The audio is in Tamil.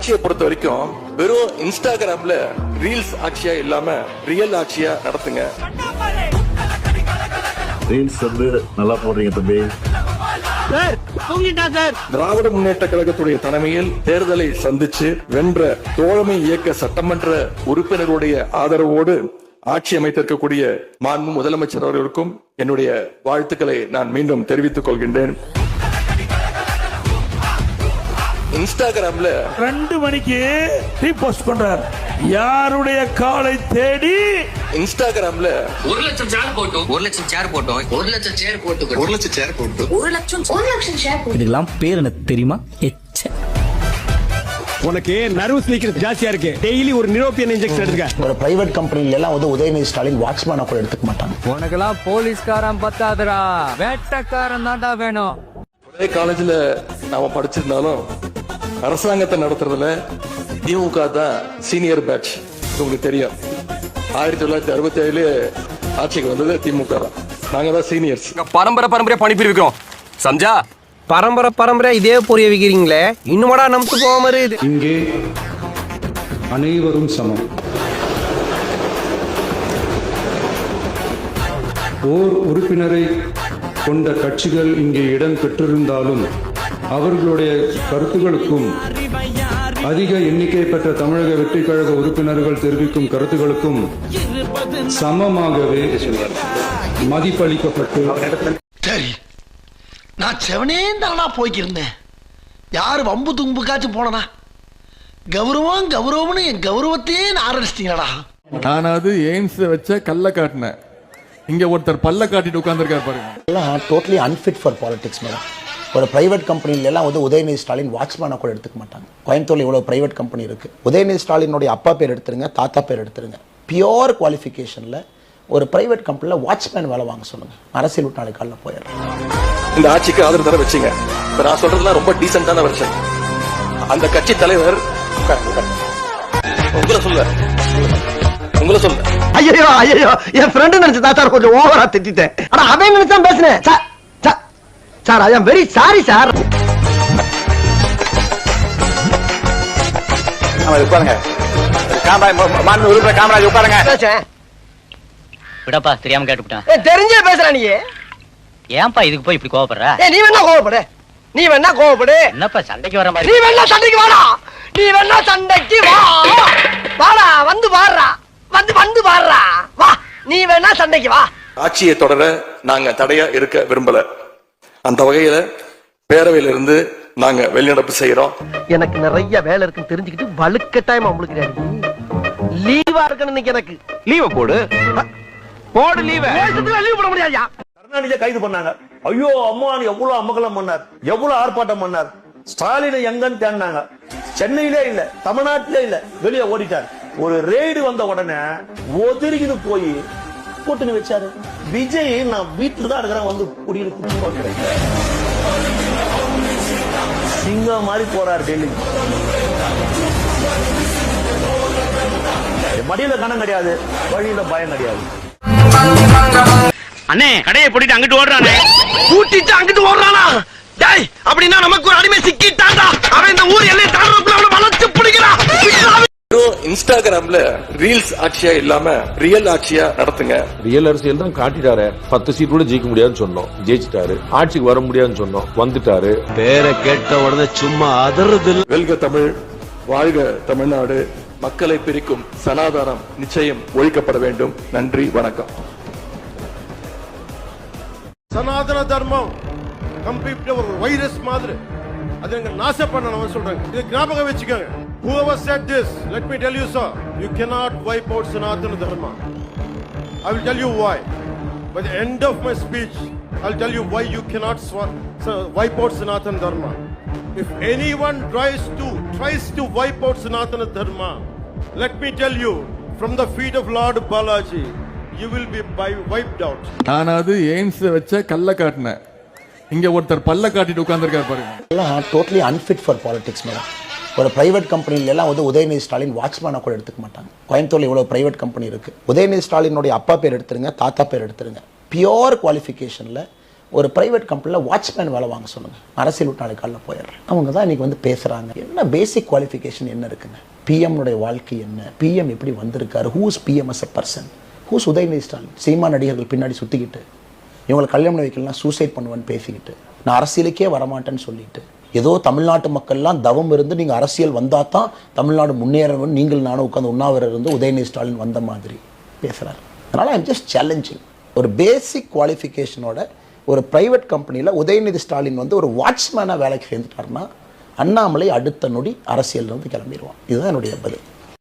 ஆட்சியை பொறுத்த வரைக்கும் வெறும் இன்ஸ்டாகிராம்ல ரீல்ஸ் ஆட்சியா இல்லாம ரியல் ஆட்சியா நடத்துங்க. ரீல்ஸ் வந்து நல்லா போடுறீங்க தம்பி. திராவிட முன்னேற்ற கழகத்துடைய தலைமையில் தேர்தலை சந்திச்சு வென்ற தோழமை இயக்க சட்டமன்ற உறுப்பினருடைய ஆதரவோடு ஆட்சி அமைத்திருக்கக்கூடிய மாண்பு முதலமைச்சர் அவர்களுக்கும் என்னுடைய வாழ்த்துக்களை நான் மீண்டும் தெரிவித்துக் கொள்கின்றேன். இன்ஸ்டாகிராம்ல 2 மணிக்கு ரீபோஸ்ட் பண்றார். யாருடைய காலை தேடி இன்ஸ்டாகிராம்ல 1 லட்சம் சேர் போட்டோம், 1 லட்சம் சேர் போட்டோம், 1 லட்சம் சேர் போட்டு, 1 லட்சம் சேர் போட்டு, 1 லட்சம் சேர் போட்டு. இதெல்லாம் பேர் எனக்கு தெரியுமா? எச்ச. உனக்கு நர்வஸ் லீக்கேஜ் ஜாஸ்தியா இருக்கு. டெய்லி ஒரு நிரோபியன் இன்ஜெக்ஷன் எடுத்துக்க. ஒரு பிரைவேட் கம்பெனில எல்லாம் வந்து உதயநிதி ஸ்டாலின் வாட்ச்மேனா கூட எடுத்துக்க மாட்டாங்க. உனக்கெல்லாம் போலீஸ்காரன் பத்தாதுடா, வேட்டக்காரன் தான்டா வேணும். ஒரே காலேஜ்ல நாம படிச்சிருந்தாலும் அரசாங்கத்தை நடத்துறதுல திமுக தான் சீனியர் பேட்ச். உங்களுக்கு தெரியும், 1967 ஆட்சிக்கு வந்தது திமுக தான். நாங்க தான் சீனியர்ஸ். பரம்பரை பணிப்பிரிக்கிறோம் சம்ஜா. பரம்பரை இதே பொரிய வைக்கிறீங்களே, இன்னுமாடா நமக்கு போகாம இருக்குது. இங்கே அனைவரும் சமம். ஓர் உறுப்பினரை கொண்ட கட்சிகள் இங்கே இடம் பெற்றிருந்தாலும் அவர்களுடைய கருத்துகளுக்கும் அதிக எண்ணிக்கை பெற்ற தமிழக வெற்றி கழக உறுப்பினர்கள் தெரிவிக்கும் கருத்துகளுக்கும் சமமாகவே மதிப்பளிக்கப்பட்டு. சரி, நான் செவனே தானா போய்க்கிருந்தேன். யாரு வம்பு தும்புக்காச்சும் போனனா? கௌரவம்னு என் கௌரவத்தையே ஆரம்பிச்சிட்டீங்களா? நானாவது எய்ம்ஸ் வச்ச கல்ல காட்டினேன். இங்க ஒருத்தர் பல்ல காட்டிட்டு உட்கார்ந்துருக்காரு பாருங்க. எல்லாம் totally unfit for politics madam. ஒரு பிரைவேட் கம்பெனில எல்லாம் வந்து உதயநிதி ஸ்டாலின் வாட்ச்மேனா கூட எடுத்துக்க மாட்டாங்க. கோயம்புத்தூர்ல இவ்வளவு பிரைவேட் கம்பெனி இருக்கு. உதயநிதி ஸ்டாலினுடைய அப்பா பேர் எடுத்துருங்க, தாத்தா பேர் எடுத்துருங்க. பியோர் குவாலிஃபிகேஷன்ல ஒரு பிரைவேட் கம்பெனில வாட்ச்மேன் வேலை வாங்க சொல்லுங்க. அரசியல் விட்டு நாளைக்கு காலையில் போயிடலாம். இந்த ஆட்சிக்கு ஆதரவு தர வச்சுங்க. நான் சொல்றதுலாம் ரொம்ப டீசென்டான வருஷன். அந்த கட்சி தலைவர் உங்களை சொல்ல ஐயோ என் ஃப்ரெண்ட் நினைச்சு தாத்தா கொஞ்சம் ஓவரா திட்டேன். ஆனா அவன் நினைச்சா பேசுனேன். Sir I am very sorry sir. உட்காருங்க. காமராஜ் உட்காருங்க. விடப்பா, தெரியாம கேட்டுவிட்டேன். தெரிஞ்சே பேசுற நீ. ஏன்பா இதுக்கு போய் இப்படி கோவப்படுற? நீ வேணா கோவப்படு. என்னப்பா சண்டைக்கு வர மாதிரி? நீ வேணா சண்டைக்கு வாடா. வாடா, வந்து பாடுறா. வா, நீ வேணா சண்டைக்கு வா. ஆட்சியை தொடர நாங்க தடையா இருக்க விரும்பல. அந்த வகையில பேரவையிலிருந்து நாங்க வெளிநடப்பு செய்யறோம். எனக்கு நிறைய வேலை இருக்குன்னு தெரிஞ்சுக்கிட்டு வலுக்கட்டாயமா உங்களுக்கு லீவா இருக்கணும். எனக்கு லீவ போடு லீவ. லீவ் போட முடியாதுயா. கருணாநிதியை கைது பண்ணாங்க. ஐயோ அம்மா எவ்வளவு அமகலம் பண்ணார், எவ்வளவு ஆர்ப்பாட்டம் பண்ணார். ஸ்டாலினை எங்கன்னு தேடினாங்க. சென்னையிலே இல்ல, தமிழ்நாட்டிலே இல்ல, வெளியே ஓடிட்டார். ஒரு ரெய்டு வந்த உடனே ஒதுரிக்கிட்டு போய் கூட்டணி வச்சாரு. விஜய் நான் வீட்டுல தான் இருக்கிறேன், வந்து குடியிருக்க சிங்கம் மாதிரி போறாரு டெல்லி. மடியில கணம் கிடையாது, வழியில பயம் கிடையாது. அண்ணே கடையை போட்டுட்டு அங்கிட்டு ஓடுறானே. கூட்டிட்டு அங்கிட்டு ஓடுறானா? டேய், அப்படின்னா நமக்கு ஒரு அடிமை சிக்கிட்டான்டா. அவன் இந்த ஊர் எல்லையை தாண்டறதுக்குள்ள அவனை வளைச்சு பிடிக்கிறான். இன்ஸ்டாகிராம்ல ரீல்ஸ் ஆட்சியா இல்லாம ரியல் ஆட்சியா நடத்துங்க. ரியல் அரசியல் தான் காட்டிட்டாரு. 10 சீட் கூட ஜெயிக்க முடியாதுன்னு சொன்னோம், ஜெயிச்சிட்டாரு. ஆட்சிக்கு வர முடியாதுன்னு சொன்னோம், வந்துட்டாரு. பேரை கேட்ட உடனே சும்மா அதறது. வெல்க தமிழ், வாழ்க தமிழ்நாடு. மக்களை பிரிக்கும் சனாதாரம் நிச்சயம் ஒழிக்கப்பட வேண்டும். நன்றி, வணக்கம். சனாதன தர்மம் கம்ப்ளீட்டா ஒரு வைரஸ் மாதிரி. அது எங்க நாச பண்ணணும் சொல்றாங்க. இது ஞாபகம் வச்சுக்கோங்க. Whoever said this, let me tell you sir, you cannot wipe out Sanatana Dharma. I will tell you why. By the end of my speech, I'll tell you why you cannot wipe out Sanatana Dharma. If anyone tries to wipe out Sanatana Dharma, let me tell you, from the feet of Lord Balaji, you will be wiped out. நானாவது எய்ம்ஸ் வச்ச கல்ல காட்டினேன். இங்க ஒருத்தர் பல்ல காட்டிட்டு உட்கார்ந்துருக்காரு பாருங்க. எல்லாம் totally unfit for politics madam. ஒரு பிரைவேட் கம்பெனில எல்லாம் வந்து உதயநிதி ஸ்டாலின் வாட்ச்மேனா கூட எடுத்துக்க மாட்டாங்க. கோயம்புத்தூர்ல இவ்வளவு பிரைவேட் கம்பெனி இருக்கு. உதயநிதி ஸ்டாலினுடைய அப்பா பேர் எடுத்துருங்க, தாத்தா பேர் எடுத்துருங்க. பியோர் குவாலிஃபிகேஷன்ல ஒரு பிரைவேட் கம்பெனியில் வாட்ச்மேன் வேலை வாங்க சொல்லுங்க, அரசியல் விட்டு நாளைக்கு காலையில் போயிடுறேன். அவங்க தான் இன்னைக்கு வந்து பேசுறாங்க. என்ன பேசிக் குவாலிஃபிகேஷன் என்ன இருக்குங்க? பிஎம்னுடைய வாழ்க்கை என்ன, பிஎம் எப்படி வந்திருக்காரு, whose PM as a person, whose Udhayanidhi Stalin. Cinema நடிகர்கள் பின்னாடி சுற்றிக்கிட்டு இவங்களை கல்யாணம் வைக்கலாம் சூசைட் பண்ணுவேன்னு பேசிக்கிட்டு நான் அரசியலுக்கே வரமாட்டேன்னு சொல்லிட்டு ஏதோ தமிழ்நாட்டு மக்கள்லாம் தவம் இருந்து நீங்கள் அரசியல் வந்தால் தான் தமிழ்நாடு முன்னேறணும்னு நீங்கள் நானும் உட்காந்து உண்ணாவிரதம் இருந்து உதயநிதி ஸ்டாலின் வந்த மாதிரி பேசுகிறாரு. அதனால் ஐம் ஜஸ்ட் சேலஞ்சிங். ஒரு பேசிக் குவாலிஃபிகேஷனோட ஒரு பிரைவேட் கம்பெனியில் உதயநிதி ஸ்டாலின் வந்து ஒரு வாட்ச்மேனாக வேலைக்கு சேர்ந்துட்டாருன்னா அண்ணாமலை அடுத்த நொடி அரசியல் இருந்து கிளம்பிடுவான். இதுதான் என்னுடைய பதில்.